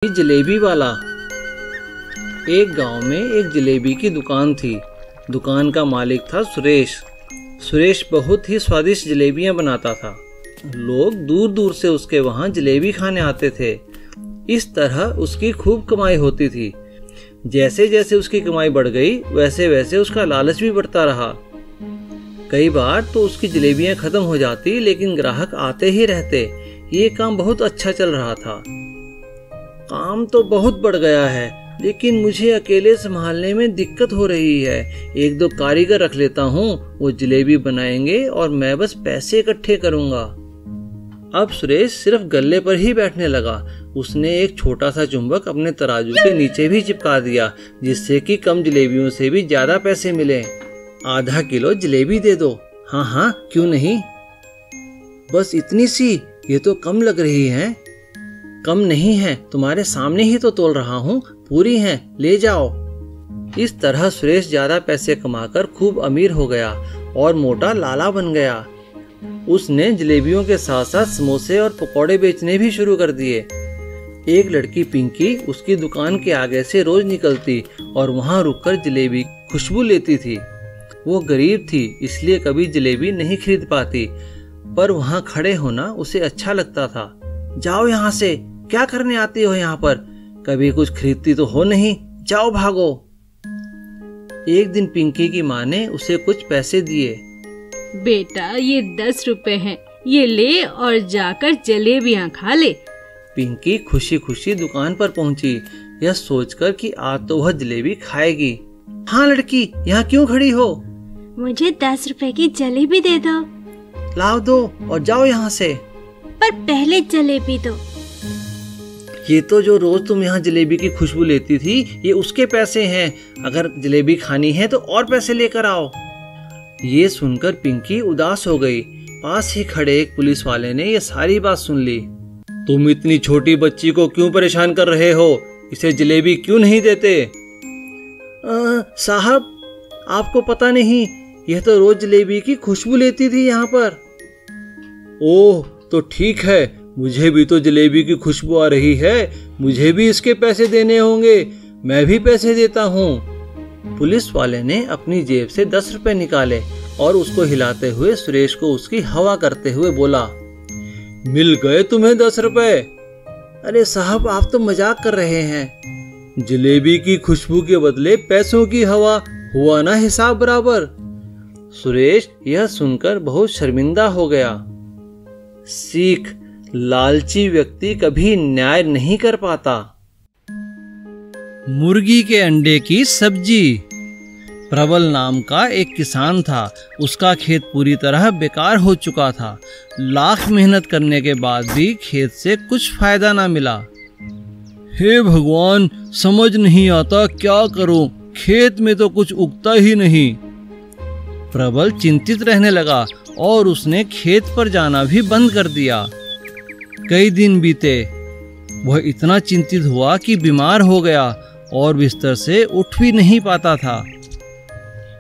जलेबी वाला। एक गांव में एक जलेबी की दुकान थी। दुकान का मालिक था सुरेश। सुरेश बहुत ही स्वादिष्ट जलेबियां बनाता था। लोग दूर दूर से उसके वहां जलेबी खाने आते थे। इस तरह उसकी खूब कमाई होती थी। जैसे जैसे उसकी कमाई बढ़ गई वैसे वैसे उसका लालच भी बढ़ता रहा। कई बार तो उसकी जलेबियां खत्म हो जाती, लेकिन ग्राहक आते ही रहते। ये काम बहुत अच्छा चल रहा था। काम तो बहुत बढ़ गया है, लेकिन मुझे अकेले संभालने में दिक्कत हो रही है। एक दो कारीगर रख लेता हूँ, वो जलेबी बनाएंगे और मैं बस पैसे इकट्ठे करूँगा। अब सुरेश सिर्फ गल्ले पर ही बैठने लगा। उसने एक छोटा सा चुंबक अपने तराजू के नीचे भी चिपका दिया, जिससे कि कम जलेबियों से भी ज्यादा पैसे मिले। आधा किलो जलेबी दे दो। हाँ हाँ, क्यों नहीं। बस इतनी सी? ये तो कम लग रही है। कम नहीं है, तुम्हारे सामने ही तो तोल रहा हूँ। पूरी है, ले जाओ। इस तरह सुरेश ज्यादा पैसे कमाकर खूब अमीर हो गया और मोटा लाला बन गया। उसने जलेबियों के साथ साथ समोसे और पकौड़े बेचने भी शुरू कर दिए। एक लड़की पिंकी उसकी दुकान के आगे से रोज निकलती और वहां रुककर जलेबी खुशबू लेती थी। वो गरीब थी, इसलिए कभी जलेबी नहीं खरीद पाती, पर वहां खड़े होना उसे अच्छा लगता था। जाओ यहाँ से, क्या करने आती हो यहाँ पर? कभी कुछ खरीदती तो हो नहीं, जाओ भागो। एक दिन पिंकी की माँ ने उसे कुछ पैसे दिए। बेटा, ये 10 रुपए हैं, ये ले और जाकर जलेबियाँ खा ले। पिंकी खुशी खुशी दुकान पर पहुंची, यह सोचकर कि आज तो वह जलेबी खाएगी। हाँ लड़की, यहाँ क्यों खड़ी हो? मुझे 10 रुपए की जलेबी दे दो। लाओ दो और जाओ यहाँ से। पर पहले जलेबी दो। ये तो जो रोज तुम यहाँ जलेबी की खुशबू लेती थी, ये उसके पैसे हैं। अगर जलेबी खानी है तो और पैसे लेकर आओ। ये सुनकर पिंकी उदास हो गई। पास ही खड़े एक पुलिस वाले ने ये सारी बात सुन ली। तुम इतनी छोटी बच्ची को क्यों परेशान कर रहे हो? इसे जलेबी क्यों नहीं देते? साहब, आपको पता नहीं, यह तो रोज जलेबी की खुशबू लेती थी यहाँ पर। ओह, तो ठीक है, मुझे भी तो जलेबी की खुशबू आ रही है। मुझे भी इसके पैसे देने होंगे। मैं भी पैसे देता हूँ। पुलिस वाले ने अपनी जेब से 10 रुपए निकाले और उसको हिलाते हुए सुरेश को उसकी हवा करते हुए बोला, मिल गए तुम्हें 10 रुपए। अरे साहब, आप तो मजाक कर रहे हैं। जलेबी की खुशबू के बदले पैसों की हवा, हुआ ना हिसाब बराबर। सुरेश यह सुनकर बहुत शर्मिंदा हो गया। सीख, लालची व्यक्ति कभी न्याय नहीं कर पाता। मुर्गी के अंडे की सब्जी। प्रबल नाम का एक किसान था। उसका खेत पूरी तरह बेकार हो चुका था। लाख मेहनत करने के बाद भी खेत से कुछ फायदा ना मिला। हे भगवान, समझ नहीं आता क्या करूं, खेत में तो कुछ उगता ही नहीं। प्रबल चिंतित रहने लगा और उसने खेत पर जाना भी बंद कर दिया। कई दिन बीते। वह इतना चिंतित हुआ कि बीमार हो गया और बिस्तर से उठ भी नहीं पाता था।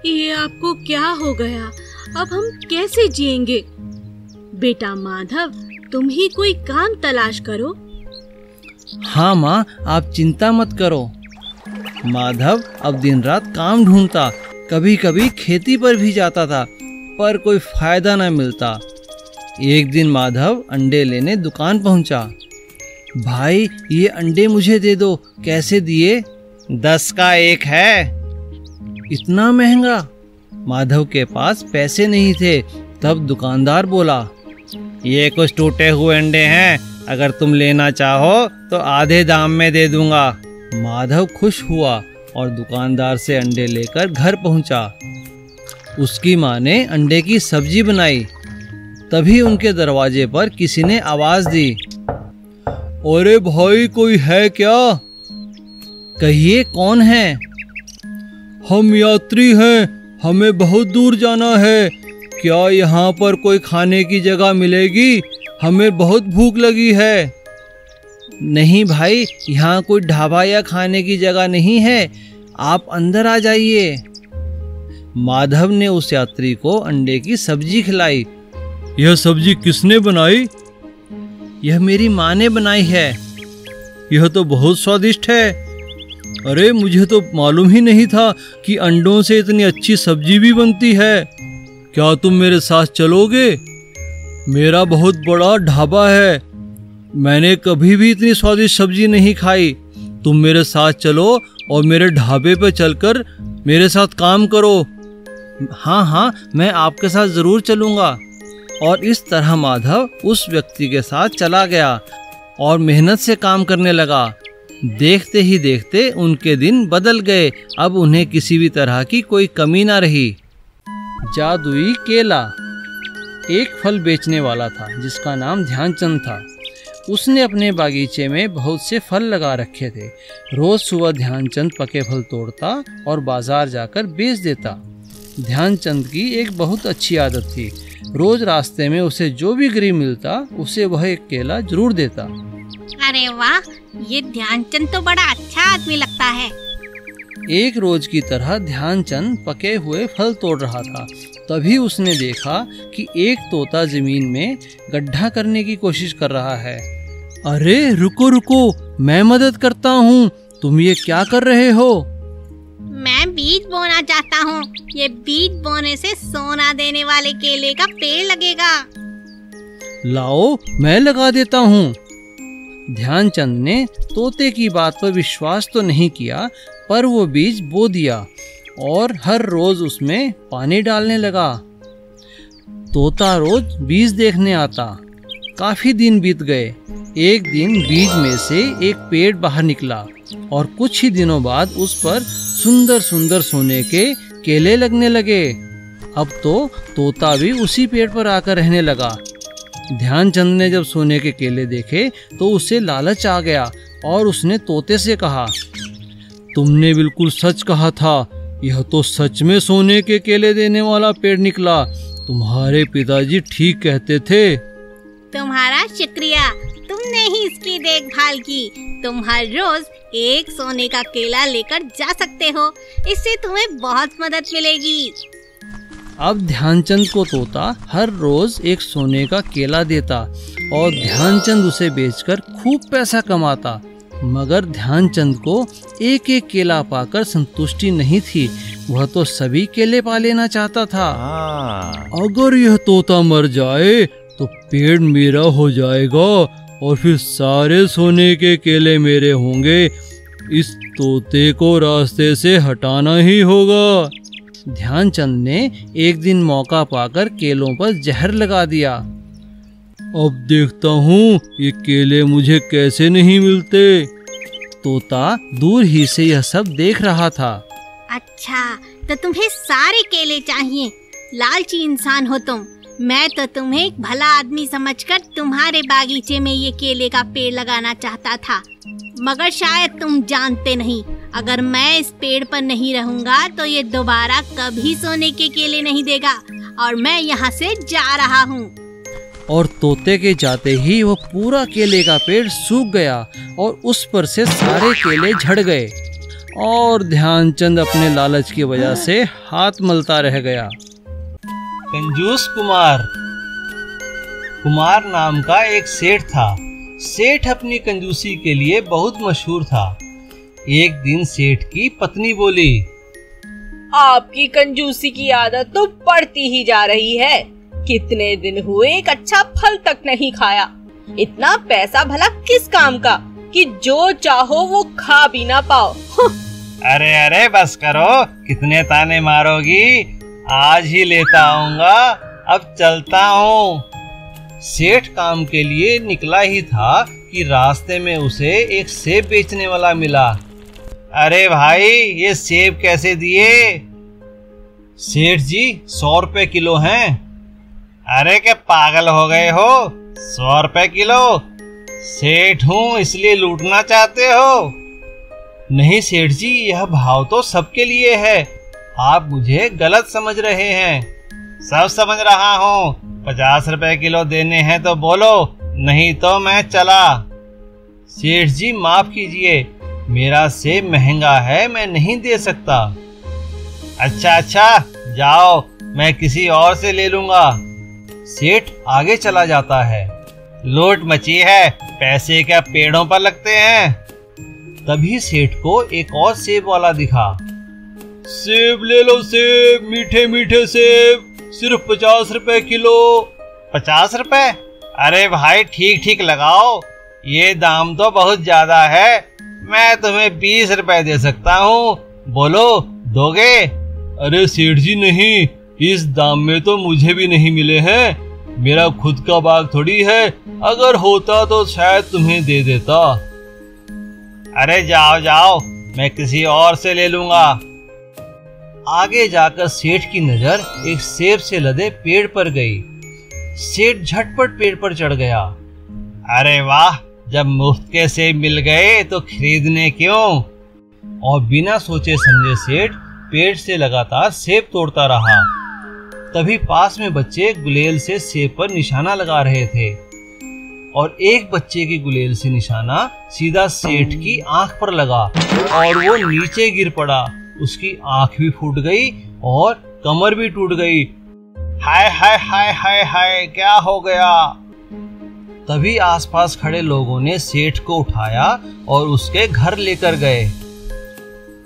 ये आपको क्या हो गया? अब हम कैसे जिएंगे? बेटा माधव, तुम ही कोई काम तलाश करो। हाँ माँ, आप चिंता मत करो। माधव अब दिन रात काम ढूंढता। कभी कभी खेती पर भी जाता था, पर कोई फायदा न मिलता। एक दिन माधव अंडे लेने दुकान पहुंचा। भाई, ये अंडे मुझे दे दो। कैसे दिए? 10 का एक है। इतना महंगा? माधव के पास पैसे नहीं थे। तब दुकानदार बोला, ये कुछ टूटे हुए अंडे हैं, अगर तुम लेना चाहो तो आधे दाम में दे दूंगा। माधव खुश हुआ और दुकानदार से अंडे लेकर घर पहुंचा। उसकी माँ ने अंडे की सब्जी बनाई। तभी उनके दरवाजे पर किसी ने आवाज दी, अरे भाई, कोई है क्या? कहिए, कौन है? हम यात्री हैं, हमें बहुत दूर जाना है। क्या यहाँ पर कोई खाने की जगह मिलेगी? हमें बहुत भूख लगी है। नहीं भाई, यहाँ कोई ढाबा या खाने की जगह नहीं है, आप अंदर आ जाइए। माधव ने उस यात्री को अंडे की सब्जी खिलाई। यह सब्जी किसने बनाई? यह मेरी माँ ने बनाई है। यह तो बहुत स्वादिष्ट है। अरे मुझे तो मालूम ही नहीं था कि अंडों से इतनी अच्छी सब्जी भी बनती है। क्या तुम मेरे साथ चलोगे? मेरा बहुत बड़ा ढाबा है, मैंने कभी भी इतनी स्वादिष्ट सब्जी नहीं खाई। तुम मेरे साथ चलो और मेरे ढाबे पर चलकर मेरे साथ काम करो। हाँ हाँ, मैं आपके साथ ज़रूर चलूँगा। और इस तरह माधव उस व्यक्ति के साथ चला गया और मेहनत से काम करने लगा। देखते ही देखते उनके दिन बदल गए। अब उन्हें किसी भी तरह की कोई कमी ना रही। जादुई केला। एक फल बेचने वाला था जिसका नाम ध्यानचंद था। उसने अपने बागीचे में बहुत से फल लगा रखे थे। रोज सुबह ध्यानचंद पके फल तोड़ता और बाजार जाकर बेच देता। ध्यानचंद की एक बहुत अच्छी आदत थी, रोज रास्ते में उसे जो भी गरीब मिलता उसे वह एक केला जरूर देता। अरे वाह, ये ध्यानचंद तो बड़ा अच्छा आदमी लगता है। एक रोज की तरह ध्यानचंद पके हुए फल तोड़ रहा था। तभी उसने देखा कि एक तोता जमीन में गड्ढा करने की कोशिश कर रहा है। अरे रुको रुको, मैं मदद करता हूँ, तुम ये क्या कर रहे हो? मैं बीज बोना चाहता हूँ। ये बीज बोने से सोना देने वाले केले का पेड़ लगेगा। लाओ, मैं लगा देता हूँ। ध्यानचंद ने तोते की बात पर विश्वास तो नहीं किया, पर वो बीज बो दिया और हर रोज उसमें पानी डालने लगा। तोता रोज बीज देखने आता। काफी दिन बीत गए। एक दिन बीज में से एक पेड़ बाहर निकला और कुछ ही दिनों बाद उस पर सुंदर सुंदर सोने के केले लगने लगे। अब तो तोता भी उसी पेड़ पर आकर रहने लगा। ध्यानचंद ने जब सोने के केले देखे तो उसे लालच आ गया और उसने तोते से कहा, तुमने बिल्कुल सच कहा था, यह तो सच में सोने के केले देने वाला पेड़ निकला। तुम्हारे पिताजी ठीक कहते थे। तुम्हारा शुक्रिया, तुमने ही इसकी देखभाल की। तुम हर रोज एक सोने का केला लेकर जा सकते हो, इससे तुम्हें बहुत मदद मिलेगी। अब ध्यानचंद को तोता हर रोज एक सोने का केला देता और ध्यानचंद उसे बेचकर खूब पैसा कमाता। मगर ध्यानचंद को एक एक केला पाकर संतुष्टि नहीं थी, वह तो सभी केले पा लेना चाहता था। अगर यह तोता मर जाए तो पेड़ मेरा हो जाएगा और फिर सारे सोने के केले मेरे होंगे। इस तोते को रास्ते से हटाना ही होगा। ध्यानचंद ने एक दिन मौका पाकर केलों पर जहर लगा दिया। अब देखता हूँ ये केले मुझे कैसे नहीं मिलते। तोता दूर ही से यह सब देख रहा था। अच्छा, तो तुम्हें सारे केले चाहिए। लालची इंसान हो तुम। मैं तो तुम्हें एक भला आदमी समझकर तुम्हारे बागीचे में ये केले का पेड़ लगाना चाहता था, मगर शायद तुम जानते नहीं, अगर मैं इस पेड़ पर नहीं रहूंगा तो ये दोबारा कभी सोने के केले नहीं देगा और मैं यहाँ से जा रहा हूँ। और तोते के जाते ही वो पूरा केले का पेड़ सूख गया और उस पर से सारे केले झड़ गए और ध्यानचंद अपने लालच की वजह से हाथ मलता रह गया। कंजूस कुमार। कुमार नाम का एक सेठ था। सेठ अपनी कंजूसी के लिए बहुत मशहूर था। एक दिन सेठ की पत्नी बोली, आपकी कंजूसी की आदत तो बढ़ती ही जा रही है। कितने दिन हुए एक अच्छा फल तक नहीं खाया। इतना पैसा भला किस काम का कि जो चाहो वो खा भी ना पाओ। अरे अरे बस करो, कितने ताने मारोगी। आज ही लेता आऊंगा, अब चलता हूँ। सेठ काम के लिए निकला ही था कि रास्ते में उसे एक सेब बेचने वाला मिला। अरे भाई, ये सेब कैसे दिए? सेठ जी 100 रुपए किलो हैं। अरे क्या पागल हो गए हो? 100 रुपए किलो? सेठ हूँ इसलिए लूटना चाहते हो? नहीं सेठ जी, यह भाव तो सबके लिए है, आप मुझे गलत समझ रहे हैं। सब समझ रहा हूँ। 50 रुपए किलो देने हैं तो बोलो, नहीं तो मैं चला। सेठ जी माफ कीजिए, मेरा सेब महंगा है, मैं नहीं दे सकता। अच्छा जाओ, मैं किसी और से ले लूंगा। सेठ आगे चला जाता है। लूट मची है, पैसे क्या पेड़ों पर लगते हैं? तभी सेठ को एक और सेब वाला दिखा। सेब ले लो, सेब, मीठे मीठे सेब, सिर्फ 50 रुपए किलो। 50 रुपए? अरे भाई ठीक ठीक लगाओ, ये दाम तो बहुत ज्यादा है। मैं तुम्हें 20 रुपए दे सकता हूँ, बोलो दोगे? अरे सेठ जी नहीं, इस दाम में तो मुझे भी नहीं मिले हैं। मेरा खुद का बाग थोड़ी है, अगर होता तो शायद तुम्हें दे देता। अरे जाओ जाओ, मैं किसी और से ले लूंगा। आगे जाकर सेठ की नजर एक सेब से लदे पेड़ पर गई। सेठ झटपट पेड़ पर चढ़ गया। अरे वाह, जब मुफ्त के सेब मिल गए तो खरीदने क्यों? और बिना सोचे समझे सेठ पेड़ से लगातार सेब तोड़ता रहा। तभी पास में बच्चे गुलेल से सेब पर निशाना लगा रहे थे और एक बच्चे की गुलेल से निशाना सीधा सेठ की आंख पर लगा और वो नीचे गिर पड़ा। उसकी आंख भी फूट गई और कमर भी टूट गई। हाय हाय हाय हाय हाय, क्या हो गया? तभी आसपास खड़े लोगों ने सेठ को उठाया और उसके घर लेकर गए।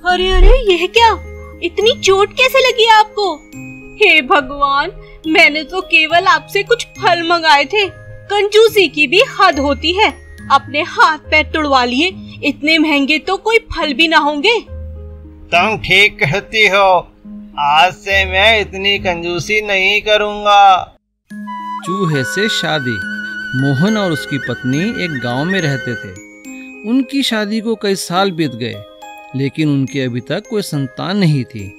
अरे अरे, यह क्या? इतनी चोट कैसे लगी आपको? हे भगवान, मैंने तो केवल आपसे कुछ फल मंगाए थे। कंजूसी की भी हद होती है। अपने हाथ पैर तुड़वा लिए, इतने महंगे तो कोई फल भी ना होंगे। तुम ठीक कहती हो, आज से मैं इतनी कंजूसी नहीं करूँगा। चूहे से शादी। मोहन और उसकी पत्नी एक गांव में रहते थे। उनकी शादी को कई साल बीत गए, लेकिन उनके अभी तक कोई संतान नहीं थी।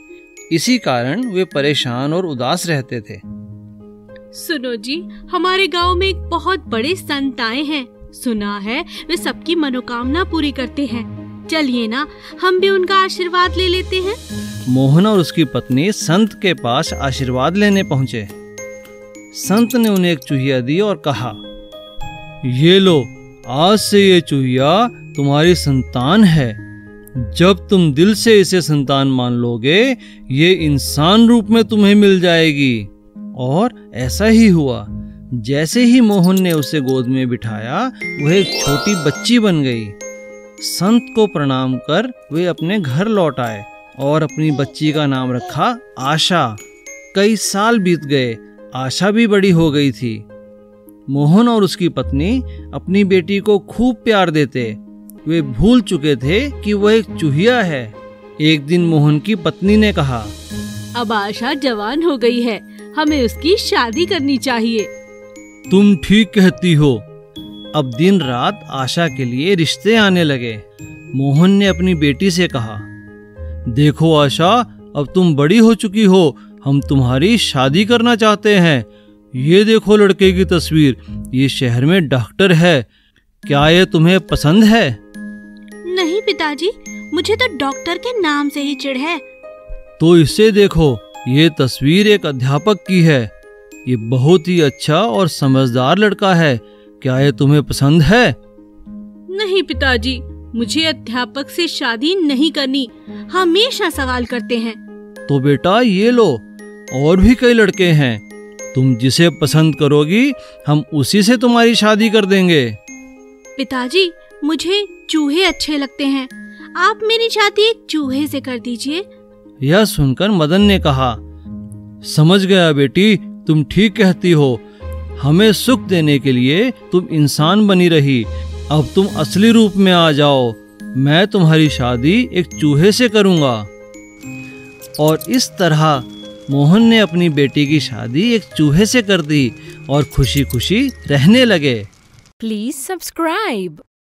इसी कारण वे परेशान और उदास रहते थे। सुनो जी, हमारे गांव में एक बहुत बड़े संत आए हैं। सुना है वे सबकी मनोकामना पूरी करते हैं। चलिए ना, हम भी उनका आशीर्वाद ले लेते हैं। मोहन और उसकी पत्नी संत के पास आशीर्वाद लेने पहुंचे। संत ने उन्हें एक चूहिया दी और कहा, ये लो, आज से ये चूहिया तुम्हारी संतान है। जब तुम दिल से इसे संतान मान लोगे, ये इंसान रूप में तुम्हें मिल जाएगी। और ऐसा ही हुआ। जैसे ही मोहन ने उसे गोद में बिठाया, वह एक छोटी बच्ची बन गई। संत को प्रणाम कर वे अपने घर लौट आए और अपनी बच्ची का नाम रखा आशा। कई साल बीत गए, आशा भी बड़ी हो गई थी। मोहन और उसकी पत्नी अपनी बेटी को खूब प्यार देते। वे भूल चुके थे कि वह एक चूहिया है। एक दिन मोहन की पत्नी ने कहा, अब आशा जवान हो गई है, हमें उसकी शादी करनी चाहिए। तुम ठीक कहती हो। अब दिन रात आशा के लिए रिश्ते आने लगे। मोहन ने अपनी बेटी से कहा, देखो आशा, अब तुम बड़ी हो चुकी हो, हम तुम्हारी शादी करना चाहते हैं। ये देखो लड़के की तस्वीर, ये शहर में डॉक्टर है। क्या ये तुम्हें पसंद है? नहीं पिताजी, मुझे तो डॉक्टर के नाम से ही चिढ़ है। तो इसे देखो, ये तस्वीर एक अध्यापक की है। ये बहुत ही अच्छा और समझदार लड़का है। क्या ये तुम्हें पसंद है? नहीं पिताजी, मुझे अध्यापक से शादी नहीं करनी। हमेशा सवाल करते हैं। तो बेटा ये लो, और भी कई लड़के हैं। तुम जिसे पसंद करोगी, हम उसी से तुम्हारी शादी कर देंगे। पिताजी, मुझे चूहे अच्छे लगते हैं। आप मेरी शादी एक चूहे से कर दीजिए। यह सुनकर मदन ने कहा, समझ गया बेटी, तुम ठीक कहती हो। हमें सुख देने के लिए तुम इंसान बनी रही, अब तुम असली रूप में आ जाओ। मैं तुम्हारी शादी एक चूहे से करूंगा। और इस तरह मोहन ने अपनी बेटी की शादी एक चूहे से कर दी और खुशी खुशी रहने लगे। Please subscribe.